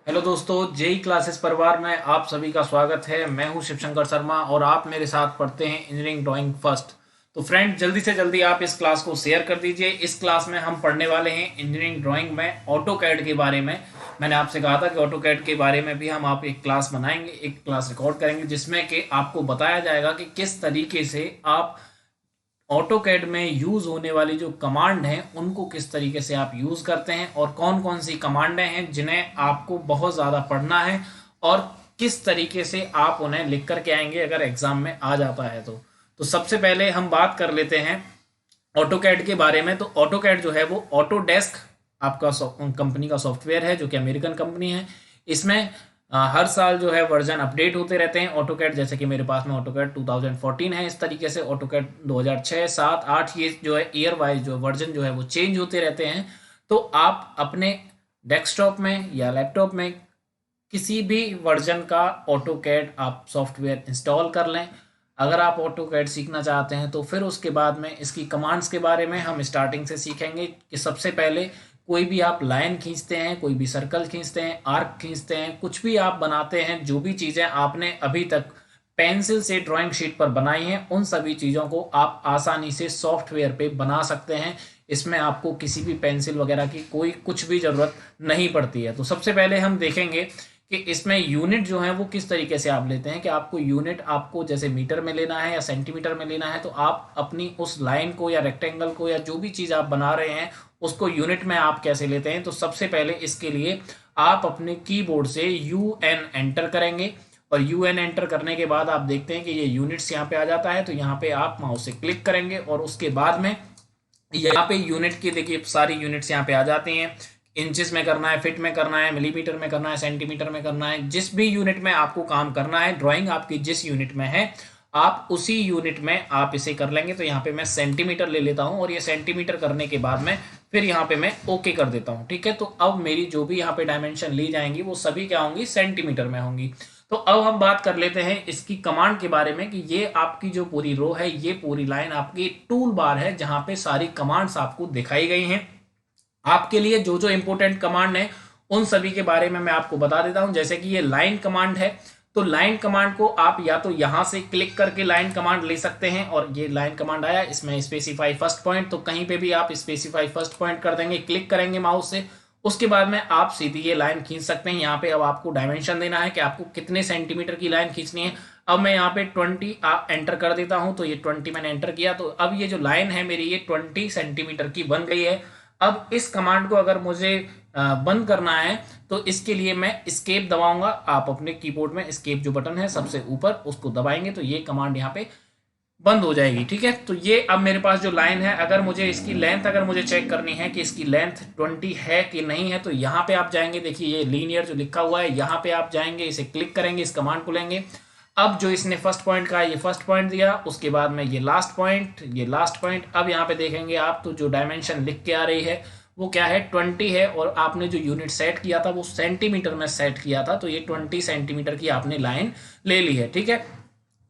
Hello दोस्तों, JEE classes परिवार में आप सभी का स्वागत है। मैं हूं शिवशंकर शर्मा और आप मेरे साथ पढ़ते हैं इंजीनियरिंग ड्राइंग फर्स्ट। तो फ्रेंड, जल्दी से जल्दी आप इस क्लास को शेयर कर दीजिए। इस क्लास में हम पढ़ने वाले हैं इंजीनियरिंग ड्राइंग में ऑटो कैड के बारे में। मैंने आपसे कहा था कि ऑटो कैड के बारे में भी हम आप एक क्लास बनाएंगे, एक क्लास रिकॉर्ड करेंगे जिसमें कि आपको बताया जाएगा कि किस तरीके से आप ऑटोकैड में यूज होने वाली जो कमांड हैं उनको किस तरीके से आप यूज करते हैं और कौन कौन सी कमांडें हैं जिन्हें आपको बहुत ज़्यादा पढ़ना है और किस तरीके से आप उन्हें लिख करके आएंगे अगर एग्जाम में आ जाता है तो सबसे पहले हम बात कर लेते हैं ऑटोकैड के बारे में। तो ऑटोकैड जो है वो ऑटोडेस्क आपका कंपनी का सॉफ्टवेयर है जो कि अमेरिकन कंपनी है। इसमें हर साल जो है वर्जन अपडेट होते रहते हैं ऑटोकैड। जैसे कि मेरे पास में ऑटोकैड 2014 है। इस तरीके से ऑटोकैड 2006, 7, 8 ये जो है ईयर वाइज जो वर्जन जो है वो चेंज होते रहते हैं। तो आप अपने डेस्कटॉप में या लैपटॉप में किसी भी वर्जन का ऑटोकैड आप सॉफ्टवेयर इंस्टॉल कर लें। अगर आप ऑटोकैड सीखना चाहते हैं तो फिर उसके बाद में इसकी कमांड्स के बारे में हम स्टार्टिंग से सीखेंगे कि सबसे पहले कोई भी आप लाइन खींचते हैं, कोई भी सर्कल खींचते हैं, आर्क खींचते हैं, कुछ भी आप बनाते हैं, जो भी चीज़ें आपने अभी तक पेंसिल से ड्राइंग शीट पर बनाई हैं उन सभी चीज़ों को आप आसानी से सॉफ्टवेयर पे बना सकते हैं। इसमें आपको किसी भी पेंसिल वगैरह की कोई कुछ भी ज़रूरत नहीं पड़ती है। तो सबसे पहले हम देखेंगे कि इसमें यूनिट जो है वो किस तरीके से आप लेते हैं। कि आपको यूनिट आपको जैसे मीटर में लेना है या सेंटीमीटर में लेना है, तो आप अपनी उस लाइन को या रेक्टेंगल को या जो भी चीज़ आप बना रहे हैं उसको यूनिट में आप कैसे लेते हैं। तो सबसे पहले इसके लिए आप अपने कीबोर्ड से UN एंटर करेंगे और UN एंटर करने के बाद आप देखते हैं कि ये यूनिट्स यहाँ पे आ जाता है। तो यहाँ पे आप माउस से क्लिक करेंगे और उसके बाद में यहाँ पे यूनिट की देखिए सारी यूनिट्स यहाँ पे आ जाती हैं। इंचेस में करना है, फिट में करना है, मिलीमीटर में करना है, सेंटीमीटर में करना है, जिस भी यूनिट में आपको काम करना है, ड्राइंग आपकी जिस यूनिट में है आप उसी यूनिट में आप इसे कर लेंगे। तो यहाँ पे मैं सेंटीमीटर ले लेता हूँ और ये सेंटीमीटर करने के बाद में फिर यहाँ पे मैं ओके कर देता हूँ। ठीक है, तो अब मेरी जो भी यहाँ पे डायमेंशन ली जाएंगी वो सभी क्या होंगी, सेंटीमीटर में होंगी। तो अब हम बात कर लेते हैं इसकी कमांड के बारे में कि ये आपकी जो पूरी रो है, ये पूरी लाइन आपकी टूल बार है जहां पे सारी कमांड्स आपको दिखाई गई हैं। आपके लिए जो जो इंपॉर्टेंट कमांड है उन सभी के बारे में मैं आपको बता देता हूं। जैसे कि ये लाइन कमांड है, तो लाइन कमांड को आप या तो यहां से क्लिक करके लाइन कमांड ले सकते हैं और ये लाइन कमांड आया, इसमें स्पेसिफाई फर्स्ट पॉइंट, तो कहीं पे भी आप स्पेसिफाई फर्स्ट पॉइंट कर देंगे, क्लिक करेंगे माउस से। उसके बाद में आप सीधी ये लाइन खींच सकते हैं। यहाँ पे अब आपको डायमेंशन देना है कि आपको कितने सेंटीमीटर की लाइन खींचनी है। अब मैं यहाँ पे 20 एंटर कर देता हूँ, तो ये 20 मैंने एंटर किया। तो अब ये जो लाइन है मेरी ये 20 सेंटीमीटर की बन गई है। अब इस कमांड को अगर मुझे बंद करना है तो इसके लिए मैं एस्केप दबाऊंगा। आप अपने कीबोर्ड में एस्केप जो बटन है सबसे ऊपर उसको दबाएंगे तो ये कमांड यहाँ पे बंद हो जाएगी। ठीक है, तो ये अब मेरे पास जो लाइन है, अगर मुझे इसकी लेंथ अगर मुझे चेक करनी है कि इसकी लेंथ 20 है कि नहीं है, तो यहाँ पे आप जाएंगे, देखिए ये लीनियर जो लिखा हुआ है, यहाँ पे आप जाएंगे, इसे क्लिक करेंगे, इस कमांड को लेंगे। अब जो इसने फर्स्ट पॉइंट का ये फर्स्ट पॉइंट दिया, उसके बाद में ये लास्ट पॉइंट, ये लास्ट पॉइंट। अब यहाँ पे देखेंगे आप तो जो डायमेंशन लिख के आ रही है वो क्या है, 20 है। और आपने जो यूनिट सेट किया था वो सेंटीमीटर में सेट किया था, तो ये 20 सेंटीमीटर की आपने लाइन ले ली है। ठीक है,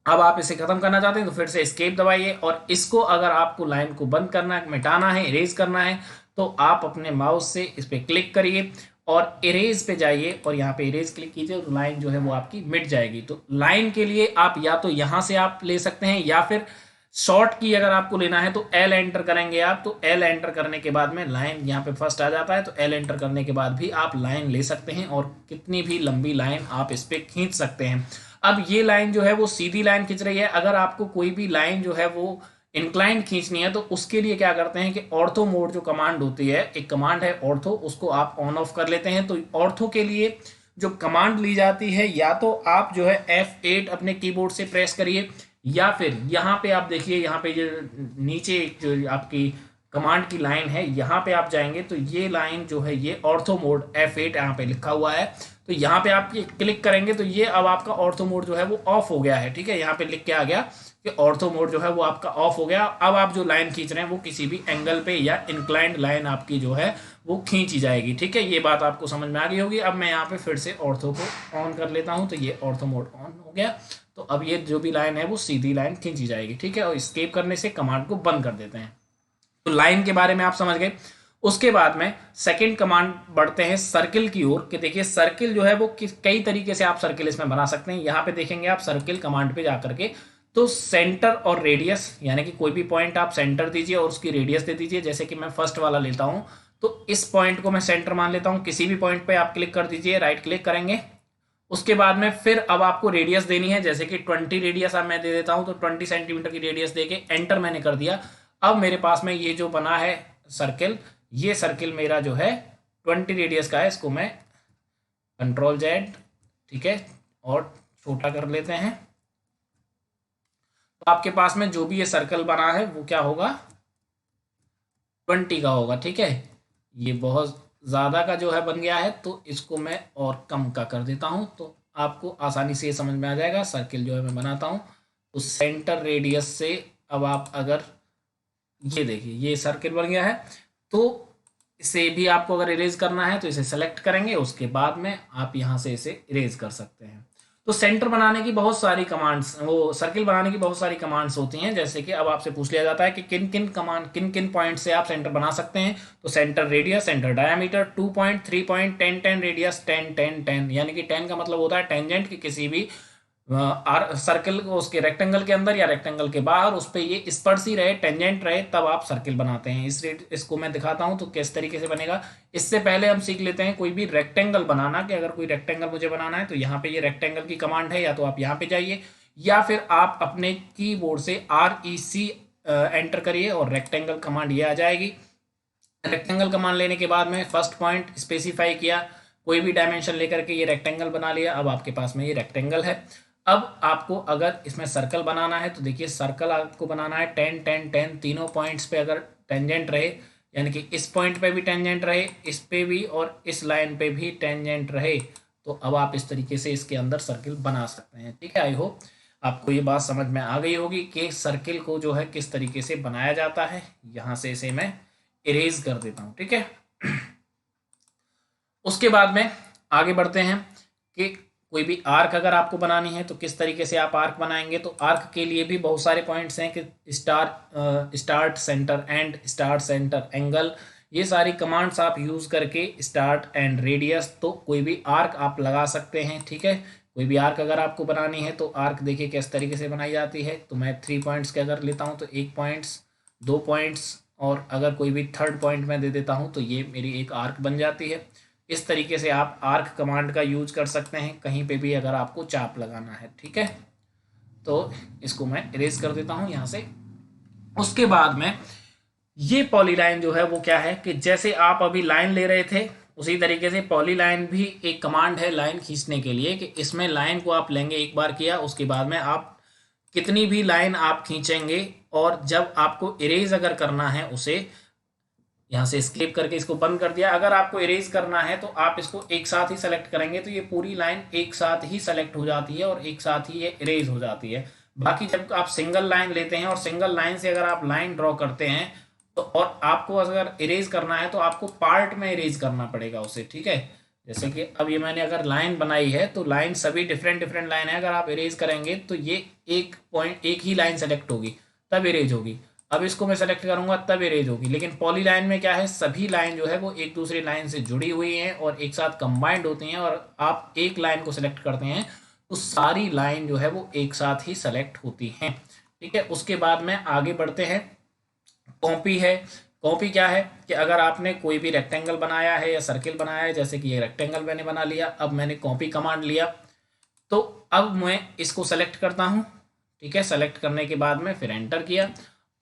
अब आप इसे खत्म करना चाहते हैं तो फिर से एस्केप दबाइए और इसको अगर आपको लाइन को बंद करना है, मिटाना है, इरेज करना है, तो आप अपने माउस से इस पर क्लिक करिए और इरेज पे जाइए और यहाँ पे इरेज क्लिक कीजिए तो लाइन जो है वो आपकी मिट जाएगी। तो लाइन के लिए आप या तो यहाँ से आप ले सकते हैं या फिर शॉर्ट की अगर आपको लेना है तो एल एंटर करेंगे आप। तो एल एंटर करने के बाद में लाइन यहाँ पे फर्स्ट आ जाता है, तो एल एंटर करने के बाद भी आप लाइन ले सकते हैं और कितनी भी लंबी लाइन आप इस पर खींच सकते हैं। अब ये लाइन जो है वो सीधी लाइन खींच रही है। अगर आपको कोई भी लाइन जो है वो इंक्लाइंड खींचनी है तो उसके लिए क्या करते हैं कि ऑर्थो मोड जो कमांड होती है, एक कमांड है ऑर्थो, उसको आप ऑन ऑफ कर लेते हैं। तो ऑर्थो के लिए जो कमांड ली जाती है, या तो आप जो है F8 अपने कीबोर्ड से प्रेस करिए या फिर यहाँ पे आप देखिए, यहाँ पे जो नीचे जो आपकी कमांड की लाइन है यहाँ पे आप जाएंगे तो ये लाइन जो है ये ऑर्थो मोड F8 यहाँ पे लिखा हुआ है। तो यहाँ पे आप ये क्लिक करेंगे तो ये अब आपका ऑर्थो मोड जो है वो ऑफ हो गया है। ठीक है, यहाँ पे लिख के आ गया कि ऑर्थो मोड जो है वो आपका ऑफ हो गया। अब आप जो लाइन खींच रहे हैं वो किसी भी एंगल पे या इंक्लाइंड लाइन आपकी जो है वो खींची जाएगी। ठीक है, ये बात आपको समझ में आ गई होगी। अब मैं यहाँ पे फिर से ऑर्थो को ऑन कर लेता हूँ तो ये ऑर्थो मोड ऑन हो गया। तो अब ये जो भी लाइन है वो सीधी लाइन खींची जाएगी। ठीक है, और स्केप करने से कमांड को बंद कर देते हैं। तो लाइन के बारे में आप समझ गए। उसके बाद में सेकंड कमांड बढ़ते हैं सर्किल की ओर, कि देखिए सर्किल जो है वो कई तरीके से आप सर्किल इसमें बना सकते हैं। यहाँ पे देखेंगे आप सर्किल कमांड पे जाकर के, तो सेंटर और रेडियस, यानी कि कोई भी पॉइंट आप सेंटर दीजिए और उसकी रेडियस दे दीजिए। जैसे कि मैं फर्स्ट वाला लेता हूं, तो इस पॉइंट को मैं सेंटर मान लेता हूं। किसी भी पॉइंट पे आप क्लिक कर दीजिए, राइट क्लिक करेंगे। उसके बाद में फिर अब आपको रेडियस देनी है, जैसे कि 20 रेडियस अब मैं दे देता हूं, तो 20 सेंटीमीटर की रेडियस देके एंटर मैंने कर दिया। अब मेरे पास में ये जो बना है सर्किल, ये सर्किल मेरा जो है 20 रेडियस का है। इसको मैं Ctrl+Z, ठीक है, और छोटा कर लेते हैं। तो आपके पास में जो भी ये सर्कल बना है वो क्या होगा, 20 का होगा, ठीक है। ये बहुत ज़्यादा का जो है बन गया है, तो इसको मैं और कम का कर देता हूँ, तो आपको आसानी से ये समझ में आ जाएगा। सर्किल जो है मैं बनाता हूँ, तो सेंटर रेडियस से अब आप अगर ये देखिए ये सर्किल बन गया है, तो इसे भी आपको अगर इरेज करना है तो इसे सेलेक्ट करेंगे, उसके बाद में आप यहाँ से इसे इरेज कर सकते हैं। तो सेंटर बनाने की बहुत सारी कमांड्स, वो सर्किल बनाने की बहुत सारी कमांड्स होती हैं। जैसे कि अब आपसे पूछ लिया जाता है कि किन किन पॉइंट से आप सेंटर बना सकते हैं, तो centre radius, centre diameter, 2 point, 3 point, 10 10 radius, 10 10 10, यानी कि 10 का मतलब होता है टेंजेंट की किसी भी सर्कल को उसके रेक्टेंगल के अंदर या रेक्टेंगल के बाहर उस पर ये स्पर्शी रहे, टेंजेंट रहे, तब आप सर्किल बनाते हैं। इसको मैं दिखाता हूं तो किस तरीके से बनेगा। इससे पहले हम सीख लेते हैं कोई भी रेक्टेंगल बनाना, कि अगर कोई रेक्टेंगल मुझे बनाना है तो यहाँ पे ये रेक्टेंगल की कमांड है, या तो आप यहाँ पे जाइए या फिर आप अपने कीबोर्ड से REC एंटर करिए और रेक्टेंगल कमांड ये आ जाएगी। रेक्टेंगल कमांड लेने के बाद में फर्स्ट पॉइंट स्पेसिफाई किया, कोई भी डायमेंशन लेकर के ये रेक्टेंगल बना लिया। अब आपके पास में ये रेक्टेंगल है। अब आपको अगर इसमें सर्कल बनाना है तो देखिए सर्कल आपको बनाना है 10 10 10, तीनों पॉइंट्स पे अगर टेंजेंट रहे, यानी कि इस पॉइंट पे भी टेंजेंट रहे, इस पे भी और इस लाइन पे भी टेंजेंट रहे, तो अब आप इस तरीके से इसके अंदर सर्किल बना सकते हैं, ठीक है। आई होप आपको ये बात समझ में आ गई होगी कि सर्किल को जो है किस तरीके से बनाया जाता है। यहाँ से इसे मैं इरेज कर देता हूँ, ठीक है। उसके बाद में आगे बढ़ते हैं कि कोई भी आर्क अगर आपको बनानी है तो किस तरीके से आप आर्क बनाएंगे। तो आर्क के लिए भी बहुत सारे पॉइंट्स हैं, कि start centre and, start centre angle, ये सारी कमांड्स आप यूज करके स्टार्ट एंड रेडियस, तो कोई भी आर्क आप लगा सकते हैं, ठीक है। कोई भी आर्क अगर आपको बनानी है तो आर्क देखिए किस तरीके से बनाई जाती है। तो मैं 3 पॉइंट्स के अगर लेता हूँ तो 1 पॉइंट्स, 2 पॉइंट्स, और अगर कोई भी थर्ड पॉइंट में दे देता हूँ तो ये मेरी एक आर्क बन जाती है। इस तरीके से आप आर्क कमांड का यूज कर सकते हैं कहीं पे भी अगर आपको चाप लगाना है, ठीक है। तो इसको मैं इरेज कर देता हूं यहां से। उसके बाद में ये पॉलीलाइन जो है वो क्या है, कि जैसे आप अभी लाइन ले रहे थे उसी तरीके से पॉलीलाइन भी एक कमांड है लाइन खींचने के लिए, कि इसमें लाइन को आप लेंगे, एक बार किया उसके बाद में आप कितनी भी लाइन आप खींचेंगे, और जब आपको इरेज अगर करना है उसे यहाँ से स्केप करके इसको बंद कर दिया। अगर आपको इरेज करना है तो आप इसको एक साथ ही सेलेक्ट करेंगे, तो ये पूरी लाइन एक साथ ही सेलेक्ट हो जाती है और एक साथ ही ये इरेज हो जाती है। बाकी जब आप सिंगल लाइन लेते हैं और सिंगल लाइन से अगर आप लाइन ड्रॉ करते हैं तो, और आपको अगर इरेज करना है तो आपको पार्ट में इरेज करना पड़ेगा उसे, ठीक है। जैसे कि अब ये मैंने अगर लाइन बनाई है तो लाइन सभी डिफरेंट डिफरेंट लाइन है, अगर आप इरेज करेंगे तो ये एक पॉइंट, एक ही लाइन सेलेक्ट होगी तब इरेज होगी। अब इसको मैं सेलेक्ट करूंगा तब इरेज होगी। लेकिन पॉली लाइन में क्या है, सभी लाइन जो है वो एक दूसरी लाइन से जुड़ी हुई हैं और एक साथ कंबाइंड होती हैं, और आप एक लाइन को सेलेक्ट करते हैं तो सारी लाइन जो है वो एक साथ ही सेलेक्ट होती हैं, ठीक है। उसके बाद में आगे बढ़ते हैं। कॉपी है। कॉपी क्या है, कि अगर आपने कोई भी रेक्टेंगल बनाया है या सर्किल बनाया है, जैसे कि ये रेक्टेंगल मैंने बना लिया, अब मैंने कॉपी कमांड लिया, तो अब मैं इसको सेलेक्ट करता हूं, ठीक है। सेलेक्ट करने के बाद में फिर एंटर किया।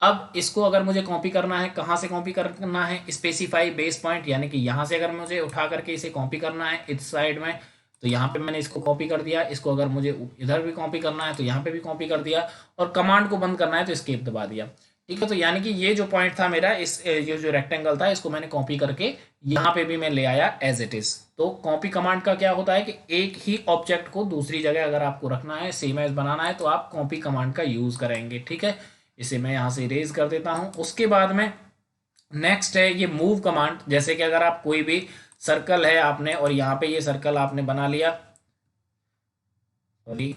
अब इसको अगर मुझे कॉपी करना है, कहाँ से कॉपी करना है, स्पेसिफाई बेस पॉइंट, यानी कि यहाँ से अगर मुझे उठा करके इसे कॉपी करना है इस साइड में, तो यहाँ पे मैंने इसको कॉपी कर दिया। इसको अगर मुझे इधर भी कॉपी करना है तो यहाँ पे भी कॉपी कर दिया, और कमांड को बंद करना है तो एस्केप दबा दिया, ठीक है। तो यानी कि ये जो पॉइंट था मेरा, इस ये जो रेक्टेंगल था, इसको मैंने कॉपी करके यहाँ पे भी मैं ले आया एज इट इज। तो कॉपी कमांड का क्या होता है, कि एक ही ऑब्जेक्ट को दूसरी जगह अगर आपको रखना है, सेम एज बनाना है, तो आप कॉपी कमांड का यूज करेंगे, ठीक है। इसे मैं यहाँ से इरेज कर देता हूँ। उसके बाद में नेक्स्ट है ये मूव कमांड। जैसे कि अगर आप कोई भी सर्कल है आपने, और यहाँ पे ये सर्कल आपने बना लिया, सॉरी,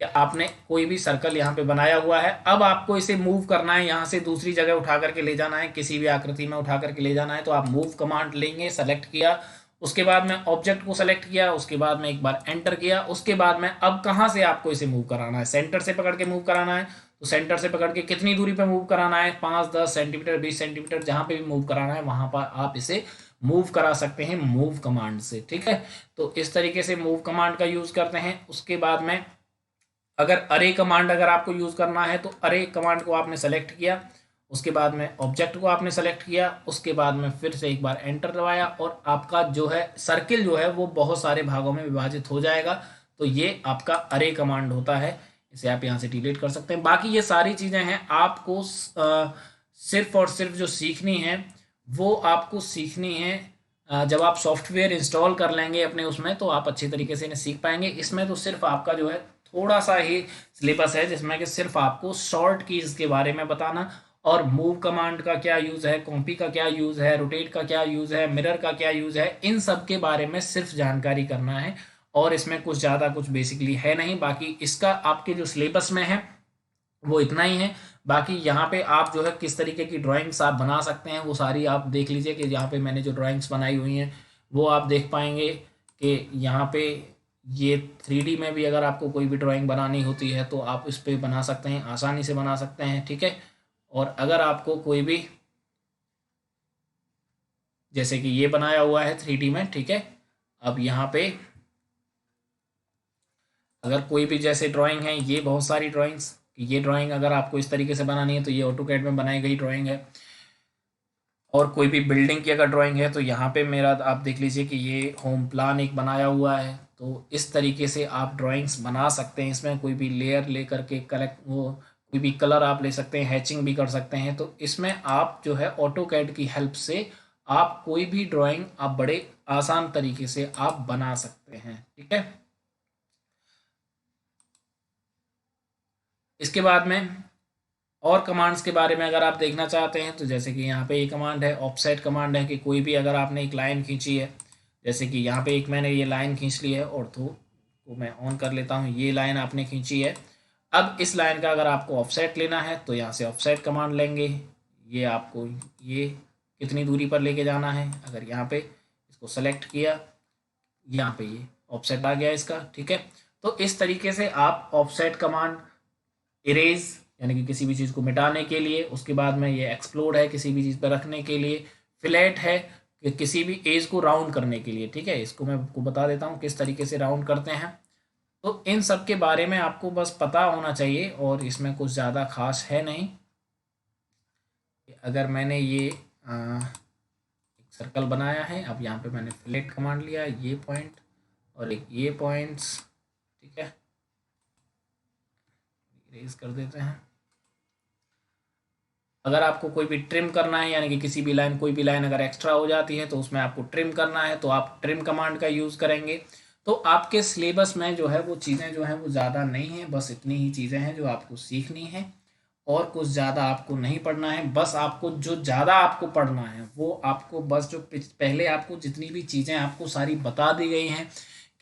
या आपने कोई भी सर्कल यहाँ पे बनाया हुआ है, अब आपको इसे मूव करना है, यहाँ से दूसरी जगह उठा करके ले जाना है, किसी भी आकृति में उठा करके ले जाना है, तो आप मूव कमांड लेंगे, सेलेक्ट किया, उसके बाद में ऑब्जेक्ट को सेलेक्ट किया, उसके बाद में एक बार एंटर किया, उसके बाद में अब कहाँ से आपको इसे मूव कराना है, सेंटर से पकड़ के मूव कराना है, तो सेंटर से पकड़ के कितनी दूरी पे मूव कराना है, 5, 10 सेंटीमीटर, 20 सेंटीमीटर, जहाँ पे भी मूव कराना है वहां पर आप इसे मूव करा सकते हैं मूव कमांड से। ठीक है, तो इस तरीके से मूव कमांड का यूज करते हैं। उसके बाद में अगर अरे कमांड अगर आपको यूज करना है तो अरे कमांड को आपने सेलेक्ट किया, उसके बाद में ऑब्जेक्ट को आपने सेलेक्ट किया, उसके बाद में फिर से एक बार एंटर दबाया और आपका जो है सर्किल जो है वो बहुत सारे भागों में विभाजित हो जाएगा। तो ये आपका अरे कमांड होता है, इसे आप यहाँ से डिलीट कर सकते हैं। बाकी ये सारी चीज़ें हैं, आपको सिर्फ और सिर्फ जो सीखनी है वो आपको सीखनी है जब आप सॉफ्टवेयर इंस्टॉल कर लेंगे अपने उसमें, तो आप अच्छी तरीके से इन्हें सीख पाएंगे। इसमें तो सिर्फ आपका जो है थोड़ा सा ही सिलेबस है, जिसमें कि सिर्फ आपको शॉर्ट कीज के बारे में बताना और मूव कमांड का क्या यूज़ है, कॉपी का क्या यूज़ है, रोटेट का क्या यूज़ है, मिरर का क्या यूज़ है, इन सब के बारे में सिर्फ जानकारी करना है। और इसमें कुछ ज़्यादा कुछ बेसिकली है नहीं, बाकी इसका आपके जो सिलेबस में है वो इतना ही है। बाकी यहाँ पे आप जो है किस तरीके की ड्राइंग्स आप बना सकते हैं वो सारी आप देख लीजिए, कि यहाँ पे मैंने जो ड्राइंग्स बनाई हुई हैं वो आप देख पाएंगे कि यहाँ पे ये 3D में भी अगर आपको कोई भी ड्राइंग बनानी होती है तो आप इस पर बना सकते हैं, आसानी से बना सकते हैं। ठीक है, और अगर आपको कोई भी, जैसे कि ये बनाया हुआ है 3D में, ठीक है, अब यहाँ पे अगर कोई भी जैसे ड्राइंग है, ये बहुत सारी ड्राइंग्स, ये ड्राइंग अगर आपको इस तरीके से बनानी है तो ये ऑटोकैड में बनाई गई ड्राइंग है। और कोई भी बिल्डिंग की अगर ड्राइंग है तो यहाँ पे मेरा आप देख लीजिए कि ये होम प्लान एक बनाया हुआ है। तो इस तरीके से आप ड्राइंग्स बना सकते हैं, इसमें कोई भी लेयर ले करके कलेक्ट वो कोई भी कलर आप ले सकते हैं, हैचिंग भी कर सकते हैं। तो इसमें आप जो है ऑटोकैड की हेल्प से आप कोई भी ड्राइंग आप बड़े आसान तरीके से आप बना सकते हैं। ठीक है, इसके बाद में और कमांड्स के बारे में अगर आप देखना चाहते हैं तो जैसे कि यहाँ पे ये कमांड है, ऑफसेट कमांड है, कि कोई भी अगर आपने एक लाइन खींची है, जैसे कि यहाँ पे एक मैंने ये लाइन खींच ली है, ऑर्थो को मैं ऑन कर लेता हूँ, ये लाइन आपने खींची है। अब इस लाइन का अगर आपको ऑफसेट लेना है तो यहाँ से ऑफसेट कमांड लेंगे, ये आपको ये कितनी दूरी पर लेके जाना है, अगर यहाँ पे इसको सेलेक्ट किया, यहाँ पे ये ऑफसेट आ गया इसका। ठीक है, तो इस तरीके से आप ऑफसेट कमांड, इरेज यानी कि किसी भी चीज़ को मिटाने के लिए, उसके बाद में ये एक्सप्लोड है किसी भी चीज़ पर रखने के लिए, फिलेट है कि किसी भी एज को राउंड करने के लिए। ठीक है, इसको मैं आपको बता देता हूँ किस तरीके से राउंड करते हैं। तो इन सब के बारे में आपको बस पता होना चाहिए और इसमें कुछ ज़्यादा खास है नहीं। अगर मैंने ये एक सर्कल बनाया है, अब यहाँ पे मैंने फिलेट कमांड लिया, ये पॉइंट और एक ये पॉइंट्स, ठीक है, इरेज कर देते हैं। अगर आपको कोई भी ट्रिम करना है, यानी कि किसी भी लाइन, कोई भी लाइन अगर एक्स्ट्रा हो जाती है तो उसमें आपको ट्रिम करना है, तो आप ट्रिम कमांड का यूज़ करेंगे। तो आपके सिलेबस में जो है वो चीज़ें जो हैं वो ज़्यादा नहीं हैं, बस इतनी ही चीज़ें हैं जो आपको सीखनी है और कुछ ज़्यादा आपको नहीं पढ़ना है। बस आपको जो ज़्यादा आपको पढ़ना है वो आपको बस जो पहले आपको जितनी भी चीज़ें आपको सारी बता दी गई हैं,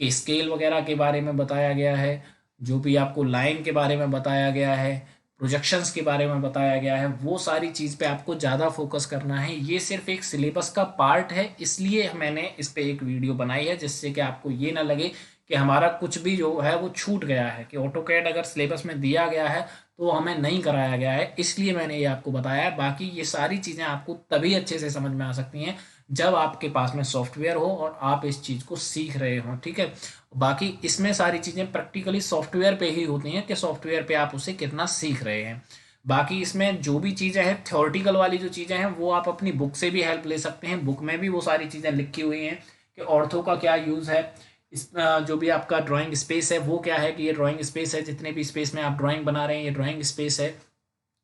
कि स्केल वगैरह के बारे में बताया गया है, जो भी आपको लाइन के बारे में बताया गया है, प्रोजेक्शंस के बारे में बताया गया है, वो सारी चीज़ पे आपको ज़्यादा फोकस करना है। ये सिर्फ एक सिलेबस का पार्ट है, इसलिए मैंने इस पे एक वीडियो बनाई है, जिससे कि आपको ये ना लगे कि हमारा कुछ भी जो है वो छूट गया है, कि ऑटोकैड अगर सिलेबस में दिया गया है तो हमें नहीं कराया गया है, इसलिए मैंने ये आपको बताया है। बाकी ये सारी चीज़ें आपको तभी अच्छे से समझ में आ सकती हैं जब आपके पास में सॉफ्टवेयर हो और आप इस चीज़ को सीख रहे हो। ठीक है, बाकी इसमें सारी चीज़ें प्रैक्टिकली सॉफ्टवेयर पे ही होती हैं, कि सॉफ्टवेयर पे आप उसे कितना सीख रहे हैं। बाकी इसमें जो भी चीज़ें हैं, थ्योरेटिकल वाली जो चीज़ें हैं, वो आप अपनी बुक से भी हेल्प ले सकते हैं। बुक में भी वो सारी चीज़ें लिखी हुई हैं कि ऑर्थो का क्या यूज़ है, इस जो भी आपका ड्राइंग स्पेस है वो क्या है, कि ये ड्राइंग स्पेस है, जितने भी स्पेस में आप ड्राइंग बना रहे हैं ये ड्राइंग स्पेस है।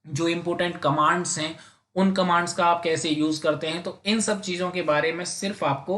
जो इम्पोर्टेंट कमांड्स हैं उन कमांड्स का आप कैसे यूज़ करते हैं, तो इन सब चीज़ों के बारे में सिर्फ आपको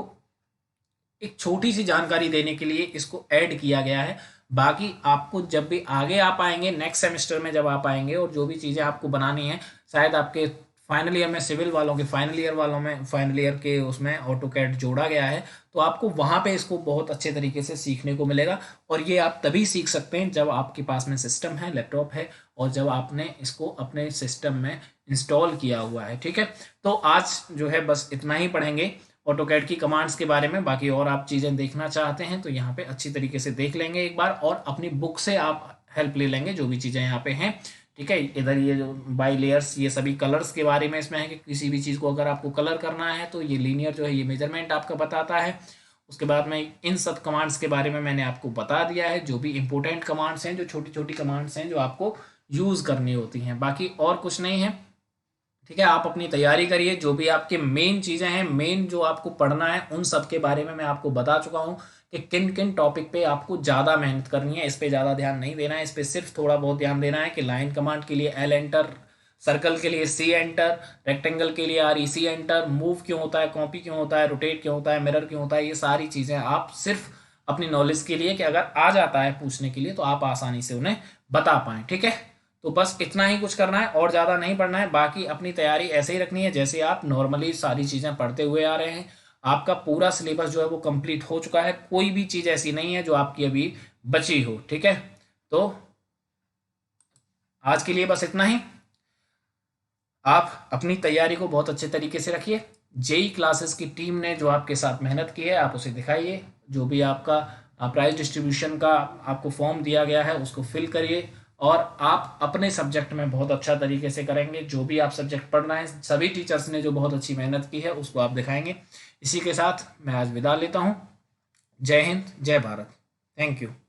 एक छोटी सी जानकारी देने के लिए इसको ऐड किया गया है। बाकी आपको जब भी आगे आप आएंगे नेक्स्ट सेमेस्टर में, जब आप आएंगे और जो भी चीज़ें आपको बनानी है, शायद आपके फाइनल ईयर में सिविल वालों के फाइनल ईयर के उसमें ऑटोकैड जोड़ा गया है, तो आपको वहाँ पे इसको बहुत अच्छे तरीके से सीखने को मिलेगा। और ये आप तभी सीख सकते हैं जब आपके पास में सिस्टम है, लैपटॉप है, और जब आपने इसको अपने सिस्टम में इंस्टॉल किया हुआ है। ठीक है, तो आज जो है बस इतना ही पढ़ेंगे ऑटोकैड की कमांड्स के बारे में। बाकी और आप चीज़ें देखना चाहते हैं तो यहाँ पे अच्छी तरीके से देख लेंगे एक बार, और अपनी बुक से आप हेल्प ले लेंगे जो भी चीज़ें यहाँ पे हैं। ठीक है, इधर ये जो बाई लेयर्स, ये सभी कलर्स के बारे में इसमें है कि किसी भी चीज़ को अगर आपको कलर करना है तो ये लीनियर जो है ये मेजरमेंट आपका बताता है। उसके बाद में इन सब कमांड्स के बारे में मैंने आपको बता दिया है, जो भी इंपॉर्टेंट कमांड्स हैं, जो छोटी छोटी कमांड्स हैं जो आपको यूज़ करनी होती हैं, बाकी और कुछ नहीं है। ठीक है, आप अपनी तैयारी करिए, जो भी आपके मेन चीज़ें हैं, मेन जो आपको पढ़ना है, उन सब के बारे में मैं आपको बता चुका हूँ कि किन किन टॉपिक पे आपको ज़्यादा मेहनत करनी है। इस पे ज़्यादा ध्यान नहीं देना है, इस पे सिर्फ थोड़ा बहुत ध्यान देना है कि लाइन कमांड के लिए एल एंटर, सर्कल के लिए सी एंटर, रेक्टेंगल के लिए R E C enter, move क्यों होता है, कॉपी क्यों होता है, रोटेट क्यों होता है, मिरर क्यों होता है, ये सारी चीज़ें आप सिर्फ अपनी नॉलेज के लिए, कि अगर आ जाता है पूछने के लिए तो आप आसानी से उन्हें बता पाएँ। ठीक है, तो बस इतना ही कुछ करना है और ज़्यादा नहीं पढ़ना है। बाकी अपनी तैयारी ऐसे ही रखनी है जैसे आप नॉर्मली सारी चीज़ें पढ़ते हुए आ रहे हैं। आपका पूरा सिलेबस जो है वो कंप्लीट हो चुका है, कोई भी चीज़ ऐसी नहीं है जो आपकी अभी बची हो। ठीक है, तो आज के लिए बस इतना ही। आप अपनी तैयारी को बहुत अच्छे तरीके से रखिए। जेई क्लासेस की टीम ने जो आपके साथ मेहनत की है आप उसे दिखाइए। जो भी आपका प्राइज डिस्ट्रीब्यूशन का आपको फॉर्म दिया गया है उसको फिल करिए, और आप अपने सब्जेक्ट में बहुत अच्छा तरीके से करेंगे। जो भी आप सब्जेक्ट पढ़ रहे हैं, सभी टीचर्स ने जो बहुत अच्छी मेहनत की है उसको आप दिखाएंगे। इसी के साथ मैं आज विदा लेता हूँ। जय हिंद, जय भारत। Thank you.